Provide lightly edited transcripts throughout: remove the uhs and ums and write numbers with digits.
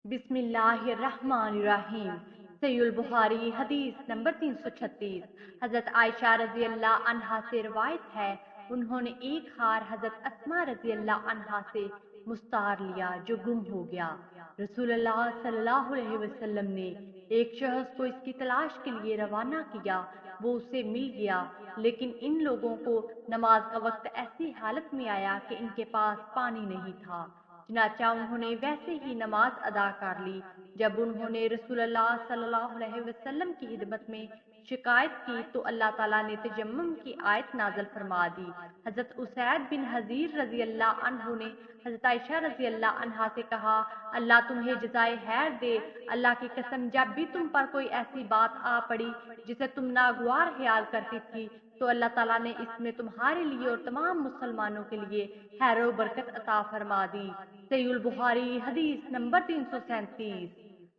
बिस्मिल्लाहिर्रहमानिर्रहीम। सहीहुल बुखारी हदीस नंबर 336। हजरत आयशा रजी अल्लाह अन्हा से रवायत है, उन्होंने एक हार हजरत अस्मा रजी अल्लाह अन्हा से मुस्तार लिया जो गुम हो गया। रसूलुल्लाह सल्लल्लाहु अलैहि वसल्लम ने एक शख्स को इसकी तलाश के लिए रवाना किया। वो उसे मिल गया, लेकिन इन लोगों को नमाज का वक्त ऐसी हालत में आया कि इनके पास पानी नहीं था। चुनाचा उन्होंने वैसे ही नमाज अदा कर ली। जब उन्होंने रसूलुल्लाह सल्लल्लाहु अलैहि वसल्लम की खिदमत में शिकायत की तो अल्लाह ताला ने तयम्मुम की आयत नाज़िल फरमा दी। हजरत उसैद बिन हजीर रजी अल्लाह अन्हु ने हजरत आयशा रजी अल्लाह अन्हा से कहा, अल्लाह तुम्हें जज़ाए खैर दे। अल्लाह की कसम, जब भी तुम पर कोई ऐसी बात आ पड़ी जिसे तुम नागवार ख्याल करती थी तो अल्लाह ताला ने इसमें तुम्हारे लिए और तमाम मुसलमानों के लिए खैर व बरकत अता फरमा दी। सहीहुल बुखारी हदीस नंबर 337।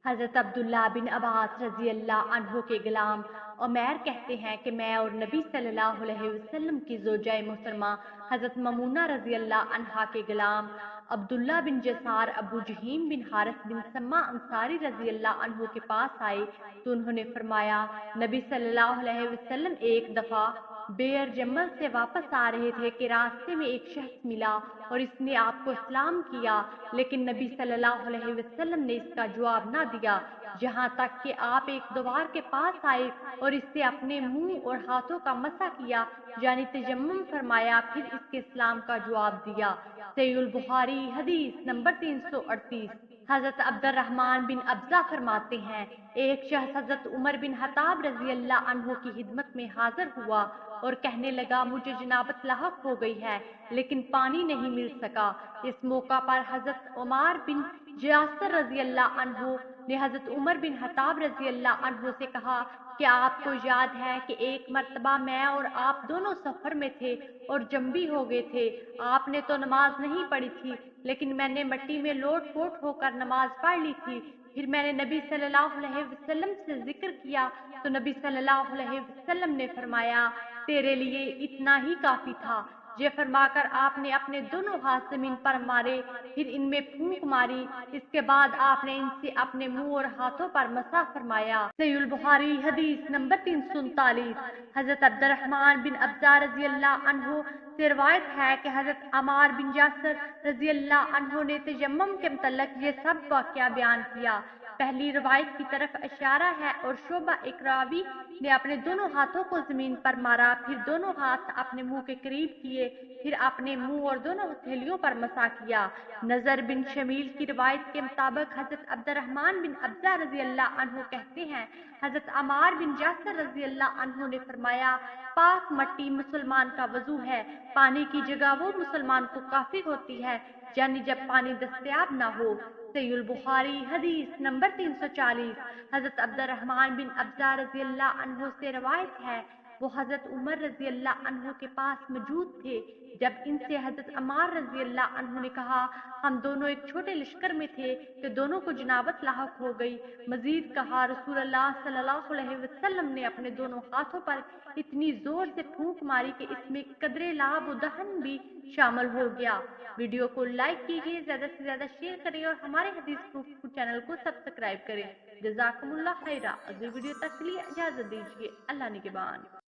हजरत अब्दुल्ला बिन अब्बास रजी अल्लाह अन्हो के गुलाम उमैर कहते हैं कि मैं और नबी सल्लल्लाहु अलैहि वसल्लम की ज़ौजाए मोहतरमा हजरत ममूना रजी अल्लाह अन्हा के गुलाम अब्दुल्ला बिन जसार अबू जहीम बिन हारिस बिन सम्मा अंसारी रजी अल्लाह अन्हो के पास आए तो उन्होंने फरमाया, नबी सल्लल्लाहु अलैहि वसल्लम एक दफा बेर जमल से वापस आ रहे थे कि रास्ते में एक शख्स मिला और इसने आपको सलाम किया, लेकिन नबी सल्लल्लाहु अलैहि वसल्लम ने इसका जवाब ना दिया, यहाँ तक कि आप एक दीवार के पास आए और इससे अपने मुंह और हाथों का मसा किया, यानी तयम्मुम फरमाया, फिर इसके सलाम का जवाब दिया। सहीहुल बुखारी हदीस नंबर 338। हजरत अब्दुर्रहमान बिन अब्जा फरमाते हैं, एक शख्स हजरत उमर बिन खत्ताब रजी अल्लाह अन्हु की खिदमत में हाजिर हुआ और कहने लगा, मुझे जनाबत लाहक हो गई है लेकिन पानी नहीं मिल सका। इस मौका पर हजरत उमर बिन जासर रजी अल्लाह अन्हु ने हजरत उमर बिन खत्ताब रजी अल्लाह अन्हु से कहा, क्या आपको याद है कि एक मर्तबा मैं और आप दोनों सफर में थे और जंबी हो गए थे। आपने तो नमाज नहीं पढ़ी थी, लेकिन मैंने मट्टी में लोट पोट होकर नमाज पढ़ ली थी। फिर मैंने नबी सल्लल्लाहु अलैहि वसल्लम से जिक्र किया तो नबी सल्लल्लाहु अलैहि वसल्लम ने फरमाया, तेरे लिए इतना ही काफी था। ये फरमाकर आपने अपने दोनों हाथ जमीन पर मारे, फिर इनमें फूंक मारी। इसके बाद आपने इनसे अपने मुंह और हाथों पर मसा फरमाया। सहीहुल बुखारी हदीस नंबर 339। हजरत अब्दुर्रहमान बिन अब्जा रजी अल्लाह अन्हु से रवायत है कि हजरत अमार बिन जासर रजी अल्लाह अन्हु ने तयम्मुम के मुतल्लिक ये सब वाक़या बयान किया। पहली रवायत की तरफ इशारा है और शोबा एक रावी ने अपने दोनों हाथों को जमीन पर मारा, फिर दोनों हाथ अपने मुंह के करीब किए, फिर अपने मुंह और दोनों हथेलियों पर मसा किया। नजर बिन शमील की रवायत के मुताबिक हजरत अब्दुर्रहमान बिन अब्जा रजी अल्लाह अन्हु कहते हैं, हजरत अमार बिन जासर रजी अल्लाह अन्हु ने फरमाया, पाक मट्टी मुसलमान का वजू है, पानी की जगह वो मुसलमान को काफी होती है, यानी जब पानी दस्तयाब ना हो। सहीहुल बुखारी हदीस नंबर 340। हजरत अब्दुर्रहमान बिन अब्जा रजी अल्लाह अन्हु से रवायत है, वो हजरत उमर रजी अल्लाह अन्हु के पास मौजूद थे जब इनसे हजरत अमार रजी अल्लाह अन्हु ने कहा, हम दोनों एक छोटे लश्कर में थे कि दोनों को जनाबत लाहक हो गई। मजीद कहा, रसूलुल्लाह सल्लल्लाहु अलैहि वसल्लम ने अपने दोनों हाथों पर इतनी जोर से फूंक मारी कि इसमें कदरे लाब व दहन भी शामिल हो गया। वीडियो को लाइक कीजिए, ज्यादा से ज्यादा शेयर करें और हमारे हदीस प्रूफ चैनल को सब्सक्राइब करें। जज़ाकुमुल्लाह खैरा। अगली वीडियो तक के लिए इजाजत दीजिए। अल्लाह निगहबान।